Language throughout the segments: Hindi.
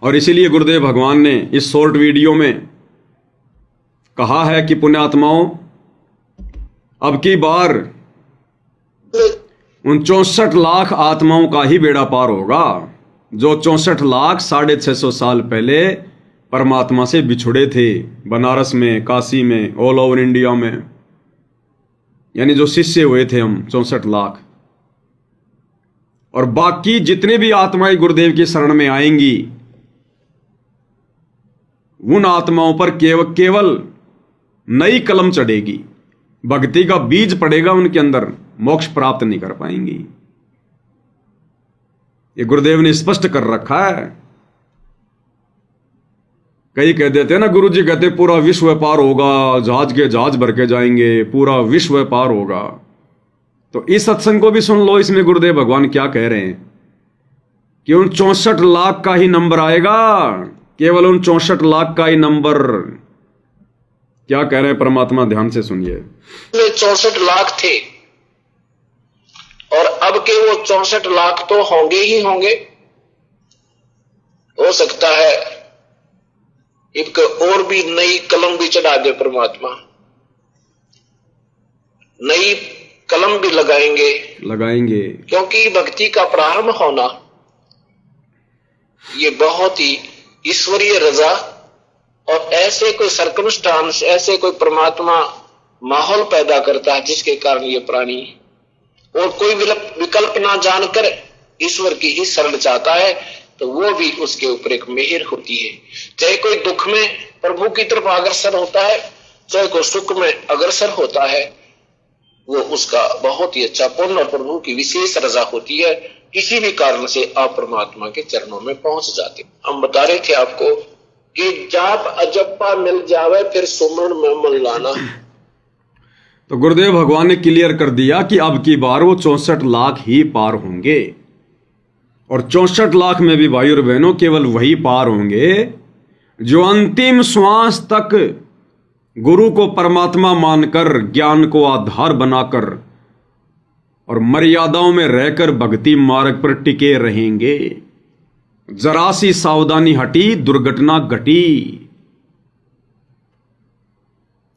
और इसीलिए गुरुदेव भगवान ने इस शॉर्ट वीडियो में कहा है कि पुण्यात्माओं, अब की बार उन 64 लाख आत्माओं का ही बेड़ा पार होगा जो 64 लाख 650 साल पहले परमात्मा से बिछुड़े थे, बनारस में, काशी में, ऑल ओवर इंडिया में, यानी जो शिष्य हुए थे हम 64 लाख। और बाकी जितने भी आत्माएं गुरुदेव की शरण में आएंगी, उन आत्माओं पर केवल नई कलम चढ़ेगी, भक्ति का बीज पड़ेगा उनके अंदर, मोक्ष प्राप्त नहीं कर पाएंगी। ये गुरुदेव ने स्पष्ट कर रखा है। कई कह देते हैं ना, गुरु जी कहते पूरा विश्व पार होगा, जहाज के जहाज भर के जाएंगे, पूरा विश्व पार होगा। तो इस सत्संग को भी सुन लो, इसमें गुरुदेव भगवान क्या कह रहे हैं कि उन 64 लाख का ही नंबर आएगा, केवल उन 64 लाख का ही नंबर। क्या कह रहे हैं परमात्मा, ध्यान से सुनिए। 64 लाख थे और अब के वो 64 लाख तो होंगे ही होंगे। हो सकता है एक और भी नई कलम भी चढ़ा दे परमात्मा, नई कलम भी लगाएंगे, क्योंकि भक्ति का प्रारंभ होना ये बहुत ही ईश्वरीय रजा, और ऐसे कोई सर्कमस्टांस, ऐसे कोई परमात्मा माहौल पैदा करता है जिसके कारण ये प्राणी और कोई विकल्प ना जानकर ईश्वर की ही शरण चाहता है, तो वो भी उसके ऊपर एक मेहर होती है। चाहे कोई दुख में प्रभु की तरफ अग्रसर होता है, चाहे कोई सुख में अग्रसर होता है, वो उसका बहुत ही अच्छा पुण्य और प्रभु की विशेष रजा होती है। किसी भी कारण से आप परमात्मा के चरणों में पहुंच जाते। हम बता रहे थे आपको कि जाप अजप्पा मिल जावे फिर सुमरण में मन लाना। तो गुरुदेव भगवान ने क्लियर कर दिया कि अब की बार वो 64 लाख ही पार होंगे, और 64 लाख में भी भाई और बहनों केवल वही पार होंगे जो अंतिम श्वास तक गुरु को परमात्मा मानकर, ज्ञान को आधार बनाकर और मर्यादाओं में रहकर भक्ति मार्ग पर टिके रहेंगे। जरा सी सावधानी हटी, दुर्घटना घटी।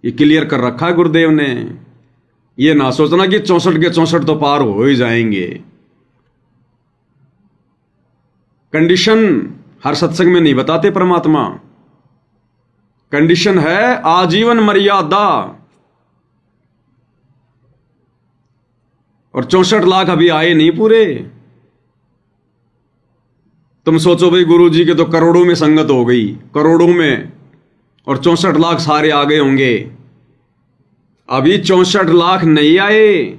ये क्लियर कर रखा है गुरुदेव ने। ये ना सोचना कि 64 के 64 तो पार हो ही जाएंगे। कंडीशन हर सत्संग में नहीं बताते परमात्मा। कंडीशन है आजीवन मर्यादा, और 64 लाख अभी आए नहीं पूरे। तुम सोचो भाई, गुरु जी के तो करोड़ों में संगत हो गई, करोड़ों में, और 64 लाख सारे आ गए होंगे। अभी 64 लाख नहीं आए।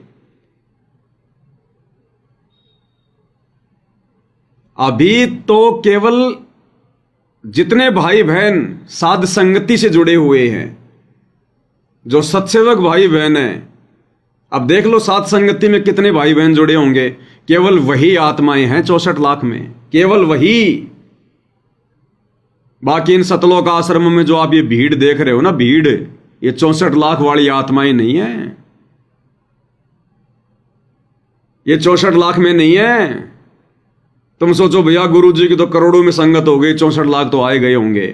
अभी तो केवल जितने भाई बहन साध संगति से जुड़े हुए हैं, जो सत्सेवक भाई बहन हैं, अब देख लो साध संगति में कितने भाई बहन जुड़े होंगे। केवल वही आत्माएं हैं 64 लाख में, केवल वही। बाकी इन सतलोक आश्रम में जो आप ये भीड़ देख रहे हो ना, भीड़, ये 64 लाख वाली आत्माएं नहीं है। ये 64 लाख में नहीं है। तुम सोचो भैया, गुरु जी की तो करोड़ों में संगत हो गई, 64 लाख तो आए गए होंगे।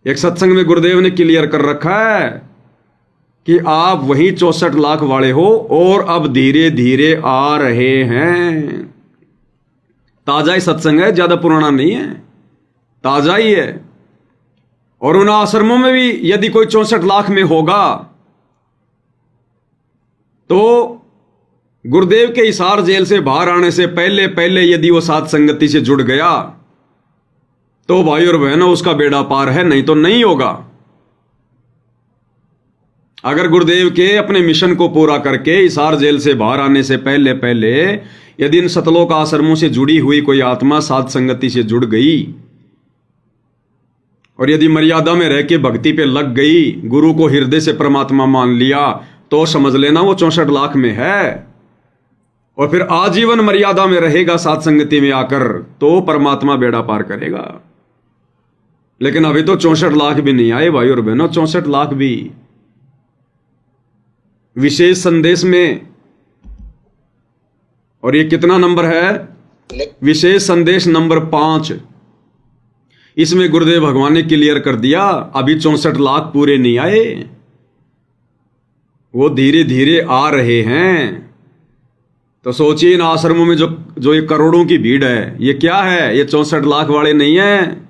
एक सत्संग में गुरुदेव ने क्लियर कर रखा है कि आप वही 64 लाख वाले हो, और अब धीरे धीरे आ रहे हैं। ताजा ही सत्संग है, ज्यादा पुराना नहीं है, ताजा ही है। और उन आश्रमों में भी यदि कोई 64 लाख में होगा तो गुरुदेव के हिसार जेल से बाहर आने से पहले पहले यदि वो साथ संगति से जुड़ गया तो भाई और बहनों उसका बेड़ा पार है, नहीं तो नहीं होगा। अगर गुरुदेव के अपने मिशन को पूरा करके हिसार जेल से बाहर आने से पहले पहले यदि इन सतलोक आश्रमों से जुड़ी हुई कोई आत्मा साध संगति से जुड़ गई और यदि मर्यादा में रह के भक्ति पे लग गई, गुरु को हृदय से परमात्मा मान लिया, तो समझ लेना वो 64 लाख में है। और फिर आजीवन मर्यादा में रहेगा साध संगति में आकर, तो परमात्मा बेड़ा पार करेगा। लेकिन अभी तो 64 लाख भी नहीं आए भाई और बहनों। 64 लाख भी विशेष संदेश में, और ये कितना नंबर है? विशेष संदेश नंबर 5। इसमें गुरुदेव भगवान ने क्लियर कर दिया, अभी 64 लाख पूरे नहीं आए, वो धीरे धीरे आ रहे हैं। तो सोचिए इन आश्रमों में जो ये करोड़ों की भीड़ है, ये क्या है? ये 64 लाख वाले नहीं है।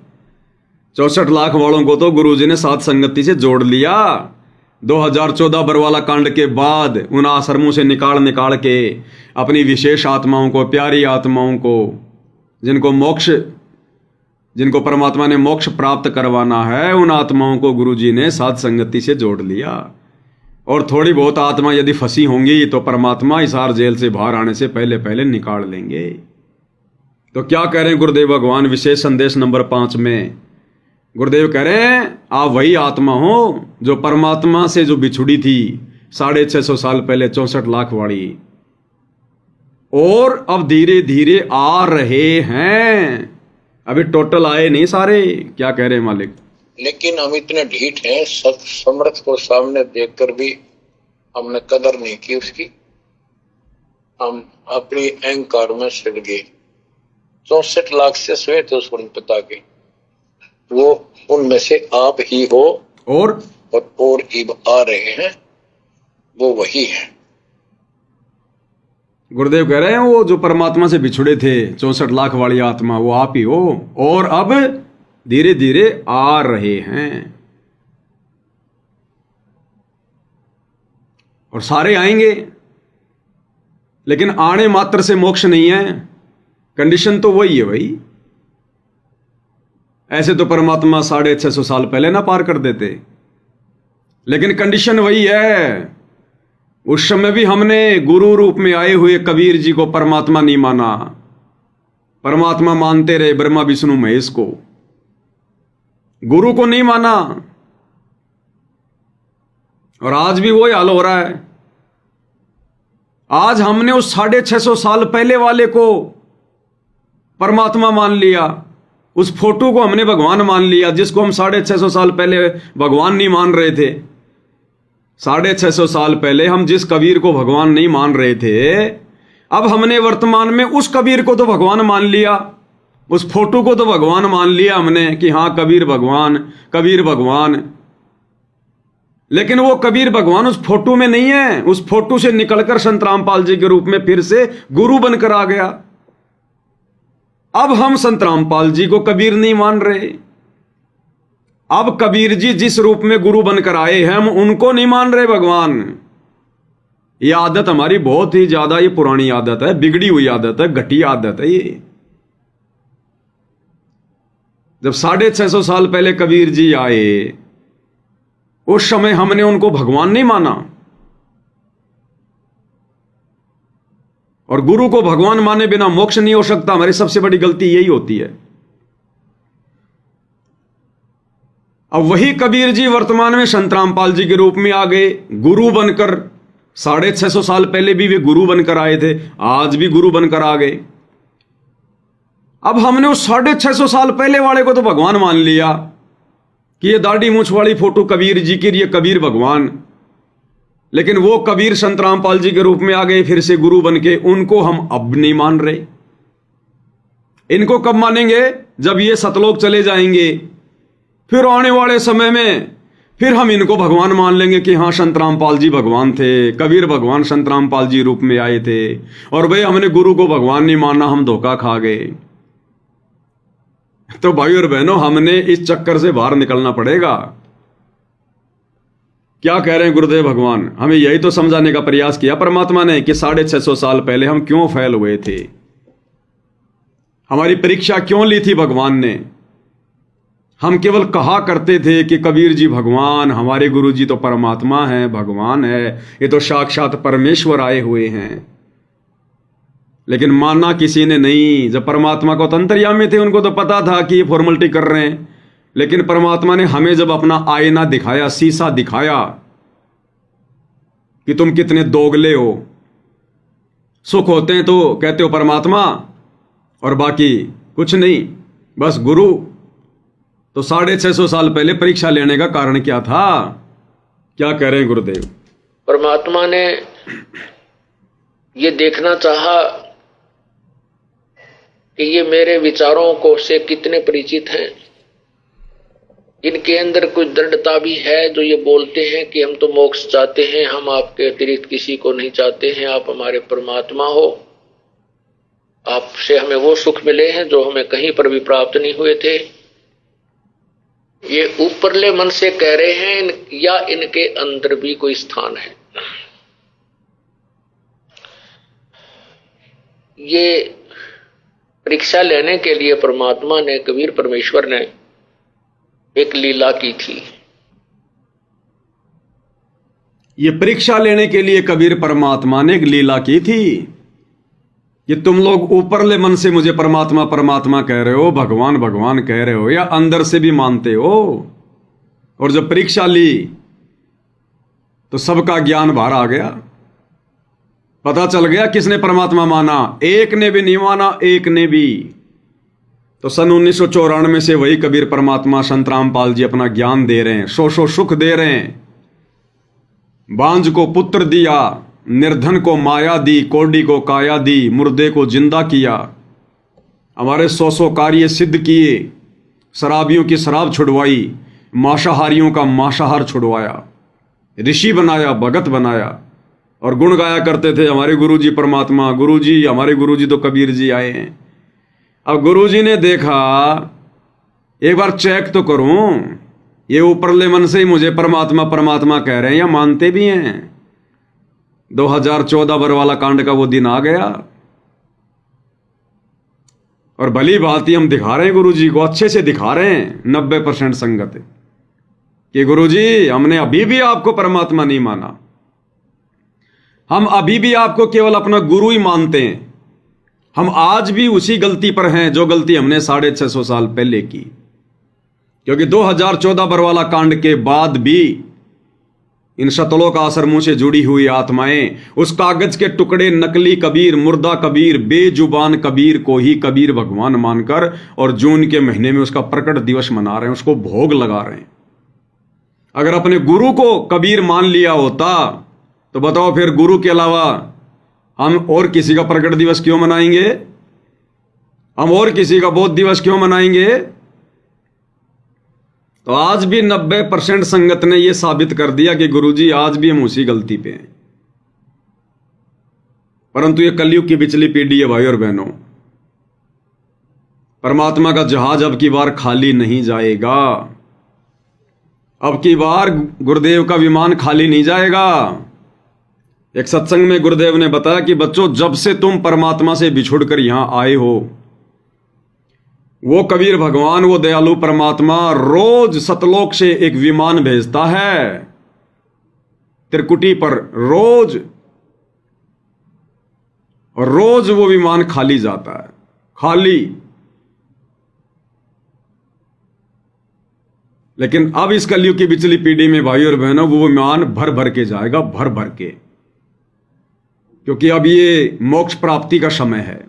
64 लाख वालों को तो गुरुजी ने साथ संगति से जोड़ लिया। 2014 बरवाला कांड के बाद उन आश्रमों से निकाल के अपनी विशेष आत्माओं को, प्यारी आत्माओं को, जिनको परमात्मा ने मोक्ष प्राप्त करवाना है, उन आत्माओं को गुरुजी ने साथ संगति से जोड़ लिया। और थोड़ी बहुत आत्मा यदि फंसी होंगी तो परमात्मा हिसार जेल से बाहर आने से पहले पहले निकाल लेंगे। तो क्या कह रहे हैं गुरुदेव भगवान विशेष संदेश नंबर 5 में? गुरुदेव कह रहे हैं आप वही आत्मा हो जो परमात्मा से जो बिछुड़ी थी 650 साल पहले, 64 लाख वाली, और अब धीरे धीरे आ रहे हैं। अभी टोटल आए नहीं सारे। क्या कह रहे हैं मालिक? लेकिन हम इतने ढीठ हैं, सब समर्थ को सामने देखकर भी हमने कदर नहीं की उसकी। हम अपनी अहंकार में सड़ गए। 64 लाख से श्वेत उन पिता के, वो उनमें से आप ही हो और इब आ रहे हैं, वो वही है। गुरुदेव कह रहे हैं वो जो परमात्मा से बिछुड़े थे 64 लाख वाली आत्मा, वो आप ही हो और अब धीरे धीरे आ रहे हैं। और सारे आएंगे, लेकिन आने मात्र से मोक्ष नहीं है। कंडीशन तो वही है भाई। ऐसे तो परमात्मा 650 साल पहले ना पार कर देते, लेकिन कंडीशन वही है। उस समय भी हमने गुरु रूप में आए हुए कबीर जी को परमात्मा नहीं माना। परमात्मा मानते रहे ब्रह्मा विष्णु महेश को, गुरु को नहीं माना। और आज भी वही हाल हो रहा है। आज हमने उस 650 साल पहले वाले को परमात्मा मान लिया, उस फोटो को हमने भगवान मान लिया, जिसको हम 650 साल पहले भगवान नहीं मान रहे थे। 650 साल पहले हम जिस कबीर को भगवान नहीं मान रहे थे, अब हमने वर्तमान में उस कबीर को तो भगवान मान लिया, उस फोटो को तो भगवान मान लिया हमने कि हां कबीर भगवान। लेकिन वो कबीर भगवान उस फोटो में नहीं है। उस फोटो से निकलकर संत रामपाल जी के रूप में फिर से गुरु बनकर आ गया। अब हम संत रामपाल जी को कबीर नहीं मान रहे। अब कबीर जी जिस रूप में गुरु बनकर आए हैं, हम उनको नहीं मान रहे भगवान। ये आदत हमारी बहुत ही ज्यादा ये पुरानी आदत है, बिगड़ी हुई आदत है, घटिया आदत है ये। जब 650 साल पहले कबीर जी आए, उस समय हमने उनको भगवान नहीं माना। और गुरु को भगवान माने बिना मोक्ष नहीं हो सकता। हमारी सबसे बड़ी गलती यही होती है। अब वही कबीर जी वर्तमान में संत रामपाल जी के रूप में आ गए, गुरु बनकर। 650 साल पहले भी वे गुरु बनकर आए थे, आज भी गुरु बनकर आ गए। अब हमने उस 650 साल पहले वाले को तो भगवान मान लिया कि ये दाढ़ी मूछ वाली फोटो कबीर जी की, ये कबीर भगवान। लेकिन वो कबीर संत रामपाल जी के रूप में आ गए फिर से गुरु बन के, उनको हम अब नहीं मान रहे। इनको कब मानेंगे? जब ये सतलोक चले जाएंगे, फिर आने वाले समय में फिर हम इनको भगवान मान लेंगे कि हाँ संत रामपाल जी भगवान थे, कबीर भगवान संत रामपाल जी रूप में आए थे। और भाई हमने गुरु को भगवान नहीं माना, हम धोखा खा गए। तो भाई और बहनों, हमने इस चक्कर से बाहर निकलना पड़ेगा। क्या कह रहे हैं गुरुदेव भगवान? हमें यही तो समझाने का प्रयास किया परमात्मा ने कि 650 साल पहले हम क्यों फेल हुए थे, हमारी परीक्षा क्यों ली थी भगवान ने। हम केवल कहा करते थे कि कबीर जी भगवान, हमारे गुरु जी तो परमात्मा है, भगवान है, ये तो साक्षात परमेश्वर आए हुए हैं। लेकिन माना किसी ने नहीं। जब परमात्मा को अंतर्यामी थे, उनको तो पता था कि ये फॉर्मेलिटी कर रहे हैं। लेकिन परमात्मा ने हमें जब अपना आईना दिखाया, शीशा दिखाया कि तुम कितने दोगले हो, सुख होते हैं तो कहते हो परमात्मा और बाकी कुछ नहीं, बस गुरु। तो 650 साल पहले परीक्षा लेने का कारण क्या था? क्या कह रहे हैं गुरुदेव? परमात्मा ने ये देखना चाहा कि ये मेरे विचारों को से कितने परिचित हैं। इनके अंदर कुछ दृढ़ता भी है जो ये बोलते हैं कि हम तो मोक्ष चाहते हैं, हम आपके अतिरिक्त किसी को नहीं चाहते हैं, आप हमारे परमात्मा हो, आपसे हमें वो सुख मिले हैं जो हमें कहीं पर भी प्राप्त नहीं हुए थे। ये ऊपरले मन से कह रहे हैं या इनके अंदर भी कोई स्थान है? ये परीक्षा लेने के लिए परमात्मा ने, कबीर परमेश्वर ने एक लीला की थी। ये परीक्षा लेने के लिए कबीर परमात्मा ने एक लीला की थी कि तुम लोग ऊपरले मन से मुझे परमात्मा परमात्मा कह रहे हो, भगवान भगवान कह रहे हो, या अंदर से भी मानते हो। और जब परीक्षा ली तो सबका ज्ञान बाहर आ गया, पता चल गया किसने परमात्मा माना। एक ने भी नहीं माना, एक ने भी। तो सन 1994 से वही कबीर परमात्मा संत रामपाल जी अपना ज्ञान दे रहे हैं, सो सुख दे रहे हैं। बांझ को पुत्र दिया, निर्धन को माया दी, कोडी को काया दी, मुर्दे को जिंदा किया। हमारे 100 कार्य सिद्ध किए, शराबियों की शराब छुड़वाई, मांसाहारियों का मांसाहार छुड़वाया, ऋषि बनाया, भगत बनाया। और गुण गाया करते थे हमारे गुरुजी परमात्मा, गुरुजी हमारे गुरुजी तो कबीर जी आए हैं। अब गुरुजी ने देखा एक बार चेक तो करूं, ये ऊपरले मन से ही मुझे परमात्मा परमात्मा कह रहे हैं या मानते भी हैं। 2014 बरवाला कांड का वो दिन आ गया और भली भांति हम दिखा रहे हैं गुरुजी को, अच्छे से दिखा रहे हैं 90% संगत कि गुरुजी हमने अभी भी आपको परमात्मा नहीं माना, हम अभी भी आपको केवल अपना गुरु ही मानते हैं। हम आज भी उसी गलती पर हैं जो गलती हमने 650 साल पहले की। क्योंकि 2014 बरवाला कांड के बाद भी इन शतलोक आश्रमों से जुड़ी हुई आत्माएं उस कागज के टुकड़े नकली कबीर, मुर्दा कबीर, बेजुबान कबीर को ही कबीर भगवान मानकर और जून के महीने में उसका प्रकट दिवस मना रहे हैं, उसको भोग लगा रहे हैं। अगर अपने गुरु को कबीर मान लिया होता तो बताओ फिर गुरु के अलावा हम और किसी का प्रकट दिवस क्यों मनाएंगे, हम और किसी का बोध दिवस क्यों मनाएंगे। तो आज भी 90% संगत ने यह साबित कर दिया कि गुरुजी आज भी हम उसी गलती पे हैं। परंतु ये कलयुग की पिछली पीढ़ी है भाई और बहनों, परमात्मा का जहाज अब की बार खाली नहीं जाएगा। अब की बार गुरुदेव का विमान खाली नहीं जाएगा। एक सत्संग में गुरुदेव ने बताया कि बच्चों, जब से तुम परमात्मा से बिछुड़कर यहां आए हो, वो कबीर भगवान, वो दयालु परमात्मा रोज सतलोक से एक विमान भेजता है त्रिकुटी पर, रोज, और रोज वो विमान खाली जाता है, खाली। लेकिन अब इस कलयुग की पिछली पीढ़ी में भाई और बहनों वो विमान भर भर के जाएगा, भर भर के, क्योंकि अब ये मोक्ष प्राप्ति का समय है।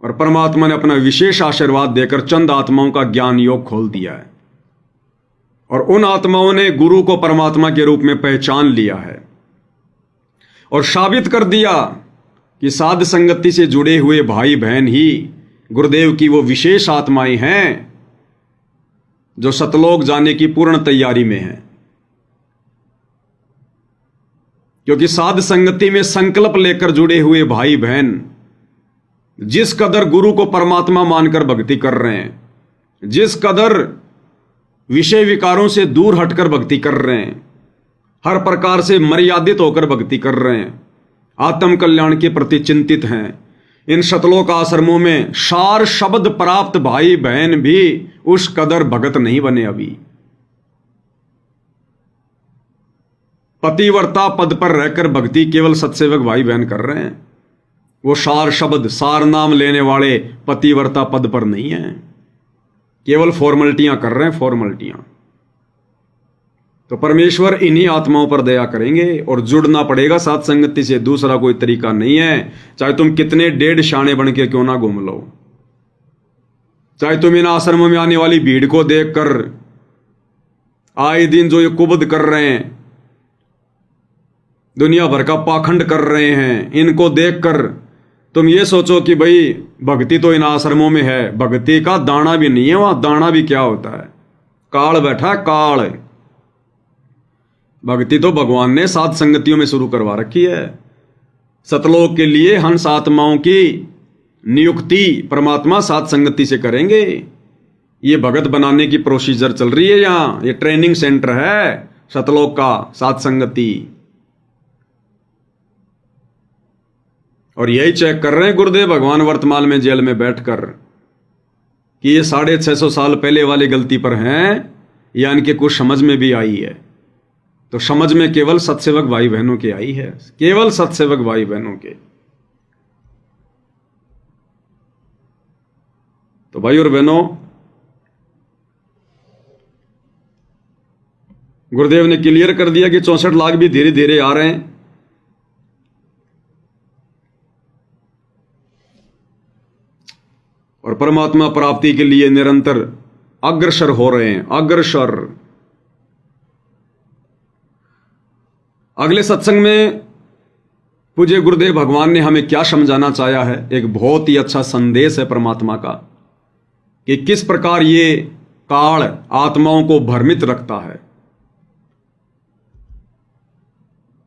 और परमात्मा ने अपना विशेष आशीर्वाद देकर चंद आत्माओं का ज्ञान योग खोल दिया है और उन आत्माओं ने गुरु को परमात्मा के रूप में पहचान लिया है और साबित कर दिया कि साध संगति से जुड़े हुए भाई बहन ही गुरुदेव की वो विशेष आत्माएं हैं जो सतलोक जाने की पूर्ण तैयारी में हैं। क्योंकि साध संगति में संकल्प लेकर जुड़े हुए भाई बहन जिस कदर गुरु को परमात्मा मानकर भक्ति कर रहे हैं, जिस कदर विषय विकारों से दूर हटकर भक्ति कर रहे हैं, हर प्रकार से मर्यादित होकर भक्ति कर रहे हैं, आत्म कल्याण के प्रति चिंतित हैं, इन शतलोक आश्रमों में सार शब्द प्राप्त भाई बहन भी उस कदर भगत नहीं बने। अभी पतिव्रता पद पर रहकर भक्ति केवल सत्सेवक भाई बहन कर रहे हैं। वो सार शब्द, सार नाम लेने वाले पतिव्रता पद पर नहीं है, केवल फॉर्मेलिटियां कर रहे हैं, फॉर्मेलिटियां। तो परमेश्वर इन्हीं आत्माओं पर दया करेंगे और जुड़ना पड़ेगा साथ संगति से, दूसरा कोई तरीका नहीं है। चाहे तुम कितने डेढ़ शाने बन के क्यों ना घूम लो, चाहे तुम इन आश्रमों में आने वाली भीड़ को देखकर आए दिन जो ये कुबद कर रहे हैं, दुनिया भर का पाखंड कर रहे हैं, इनको देखकर तुम ये सोचो कि भाई भक्ति तो इन आश्रमों में है, भक्ति का दाना भी नहीं है वहां। दाना भी क्या होता है? काल बैठा है, काल। भक्ति तो भगवान ने सात संगतियों में शुरू करवा रखी है। सतलोक के लिए हंस आत्माओं की नियुक्ति परमात्मा सात संगति से करेंगे। ये भगत बनाने की प्रोसीजर चल रही है यहां। ये ट्रेनिंग सेंटर है सतलोक का, सात संगति। और यही चेक कर रहे हैं गुरुदेव भगवान वर्तमान में जेल में बैठकर कि ये 650 साल पहले वाली गलती पर हैं या इनके कुछ समझ में भी आई है। तो समझ में केवल सत्सेवक भाई बहनों के आई है, केवल सत्सेवक भाई बहनों के। तो भाई और बहनों, गुरुदेव ने क्लियर कर दिया कि 64 लाख भी धीरे धीरे आ रहे हैं। और परमात्मा प्राप्ति के लिए निरंतर अग्रसर हो रहे हैं, अग्रसर। अगले सत्संग में पूज्य गुरुदेव भगवान ने हमें क्या समझाना चाहा है? एक बहुत ही अच्छा संदेश है परमात्मा का कि किस प्रकार ये काल आत्माओं को भ्रमित रखता है।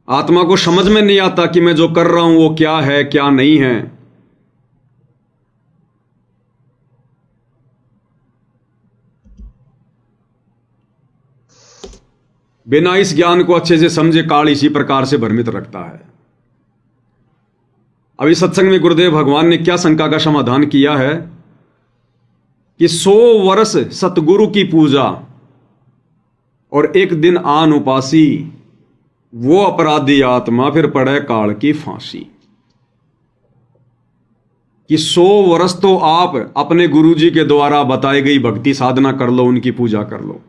आत्मा को समझ में नहीं आता कि मैं जो कर रहा हूं वो क्या है, क्या नहीं है। बिना इस ज्ञान को अच्छे से समझे काल इसी प्रकार से भ्रमित रखता है। अभी सत्संग में गुरुदेव भगवान ने क्या शंका का समाधान किया है कि 100 वर्ष सतगुरु की पूजा और एक दिन आन उपासी, वो अपराधी आत्मा फिर पड़े काल की फांसी। कि 100 वर्ष तो आप अपने गुरुजी के द्वारा बताई गई भक्ति साधना कर लो, उनकी पूजा कर लो,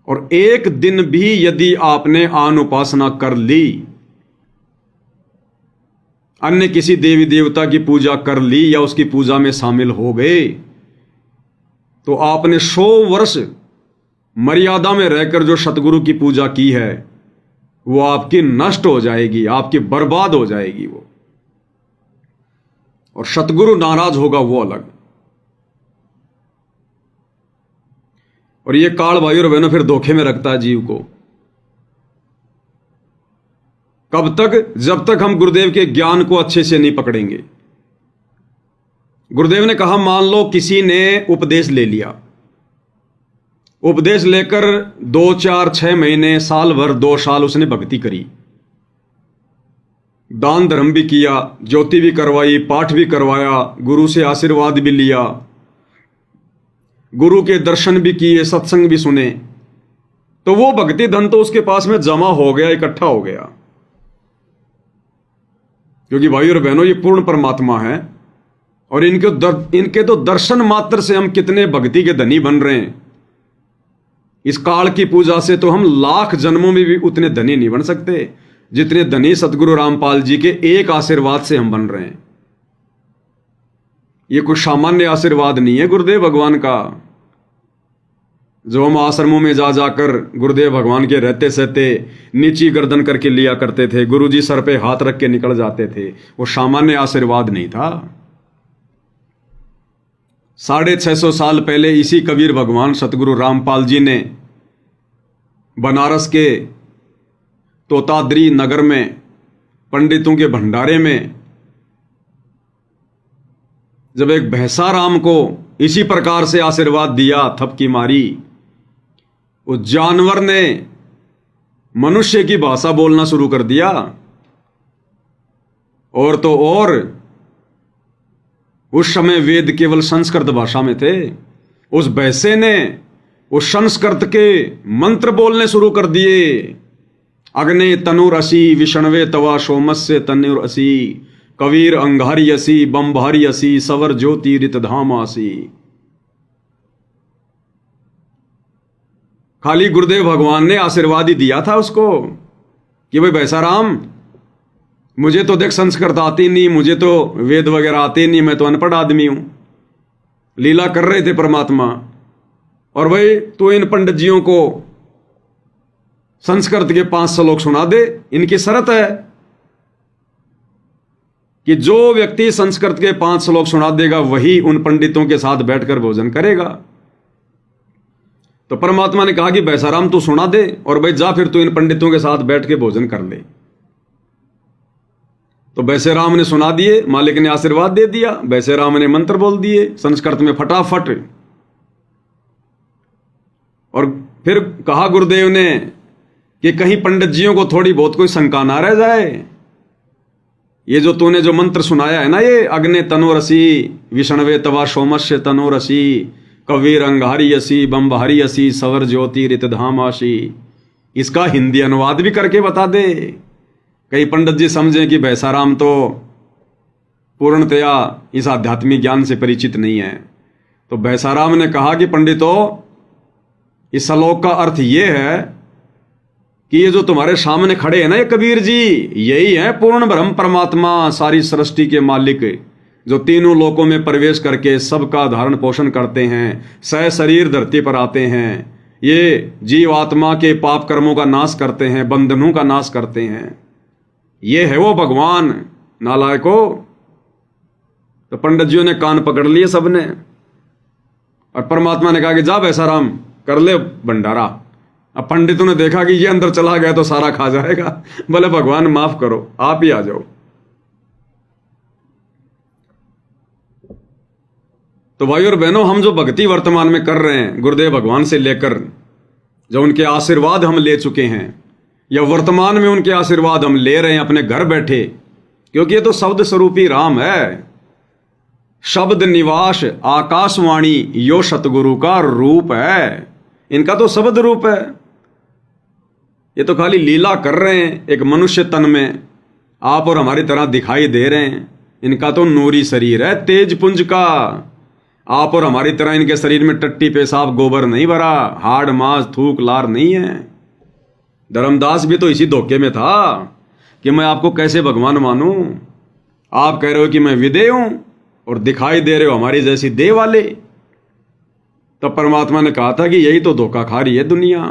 और एक दिन भी यदि आपने आन उपासना कर ली, अन्य किसी देवी देवता की पूजा कर ली या उसकी पूजा में शामिल हो गए, तो आपने 100 वर्ष मर्यादा में रहकर जो सतगुरु की पूजा की है वो आपकी नष्ट हो जाएगी, आपकी बर्बाद हो जाएगी वो। और सतगुरु नाराज होगा वो अलग। और ये काल भाई और बहनों फिर धोखे में रखता है जीव को। कब तक? जब तक हम गुरुदेव के ज्ञान को अच्छे से नहीं पकड़ेंगे। गुरुदेव ने कहा, मान लो किसी ने उपदेश ले लिया, उपदेश लेकर 2, 4, 6 महीने, साल भर, 2 साल उसने भक्ति करी, दान धर्म भी किया, ज्योति भी करवाई, पाठ भी करवाया, गुरु से आशीर्वाद भी लिया, गुरु के दर्शन भी किए, सत्संग भी सुने, तो वो भक्ति धन तो उसके पास में जमा हो गया, इकट्ठा हो गया। क्योंकि भाई और बहनों, ये पूर्ण परमात्मा है और इनके तो दर्शन मात्र से हम कितने भक्ति के धनी बन रहे हैं। इस काल की पूजा से तो हम लाख जन्मों में भी उतने धनी नहीं बन सकते जितने धनी सतगुरु रामपाल जी के एक आशीर्वाद से हम बन रहे हैं। ये कोई सामान्य आशीर्वाद नहीं है गुरुदेव भगवान का, जो हम आश्रमों में जा जाकर गुरुदेव भगवान के रहते सहते नीची गर्दन करके लिया करते थे, गुरुजी सर पे हाथ रख के निकल जाते थे, वो सामान्य आशीर्वाद नहीं था। 650 साल पहले इसी कबीर भगवान सतगुरु रामपाल जी ने बनारस के तोताद्री नगर में पंडितों के भंडारे में जब एक भैंसाराम को इसी प्रकार से आशीर्वाद दिया, थपकी मारी, उस जानवर ने मनुष्य की भाषा बोलना शुरू कर दिया। और तो और उस समय वेद केवल संस्कृत भाषा में थे। उस भैंसे ने उस संस्कृत के मंत्र बोलने शुरू कर दिए। अग्ने तनुर असी विष्णवे तवा सोमस्य तनुर असी, कबीर अंगारी असी बम्भारी असी, सवर ज्योति रितधाम आसी। खाली गुरुदेव भगवान ने आशीर्वाद ही दिया था उसको कि भाई भैंसाराम, मुझे तो देख संस्कृत आती नहीं, मुझे तो वेद वगैरह आते नहीं, मैं तो अनपढ़ आदमी हूं। लीला कर रहे थे परमात्मा। और भाई तू इन पंडित जियों को संस्कृत के 5 श्लोक सुना दे, इनकी शर्त है कि जो व्यक्ति संस्कृत के 5 श्लोक सुना देगा वही उन पंडितों के साथ बैठकर भोजन करेगा। तो परमात्मा ने कहा कि बैसाराम तू सुना दे और भाई जा फिर तू इन पंडितों के साथ बैठ के भोजन कर ले। तो बैसाराम ने सुना दिए, मालिक ने आशीर्वाद दे दिया, बैसाराम ने मंत्र बोल दिए संस्कृत में फटाफट। और फिर कहा गुरुदेव ने कि कहीं पंडित जियों को थोड़ी बहुत कोई शंका ना रह जाए, ये जो तूने जो मंत्र सुनाया है ना, ये अग्नि तनोरसी विष्णवे तवा सोमस्य तनोरसी कबीर अंगारियसी बम्बहरियसी सवर ज्योति रितधामासी, इसका हिंदी अनुवाद भी करके बता दे। कई पंडित जी समझें कि बैसाराम तो पूर्णतया इस आध्यात्मिक ज्ञान से परिचित नहीं है। तो बैसाराम ने कहा कि पंडितों, इस श्लोक का अर्थ ये है कि ये जो तुम्हारे सामने खड़े हैं ना, ये कबीर जी, यही है पूर्ण ब्रह्म परमात्मा, सारी सृष्टि के मालिक, जो तीनों लोकों में प्रवेश करके सबका धारण पोषण करते हैं, सह शरीर धरती पर आते हैं, ये जीव आत्मा के पाप कर्मों का नाश करते हैं, बंधनों का नाश करते हैं, ये है वो भगवान। नालायको। तो पंडित जियों ने कान पकड़ लिए सबने, और परमात्मा ने कहा कि जा बैसाराम कर ले भंडारा। अब पंडितों ने देखा कि ये अंदर चला गया तो सारा खा जाएगा, बोले भगवान माफ करो, आप ही आ जाओ। तो भाई और बहनों, हम जो भक्ति वर्तमान में कर रहे हैं गुरुदेव भगवान से लेकर, जो उनके आशीर्वाद हम ले चुके हैं या वर्तमान में उनके आशीर्वाद हम ले रहे हैं अपने घर बैठे, क्योंकि ये तो शब्द स्वरूपी राम है। शब्द निवास आकाशवाणी यो सतगुरु का रूप है, इनका तो शब्द रूप है। ये तो खाली लीला कर रहे हैं एक मनुष्य तन में, आप और हमारी तरह दिखाई दे रहे हैं। इनका तो नूरी शरीर है, तेज पुंज का। आप और हमारी तरह इनके शरीर में टट्टी पेशाब गोबर नहीं भरा, हाड़ मांस थूक लार नहीं है। धर्मदास भी तो इसी धोखे में था कि मैं आपको कैसे भगवान मानूं। आप कह रहे हो कि मैं विदेह हूं और दिखाई दे रहे हो हमारी जैसी देह वाले। तब परमात्मा ने कहा था कि यही तो धोखा खा रही है दुनिया।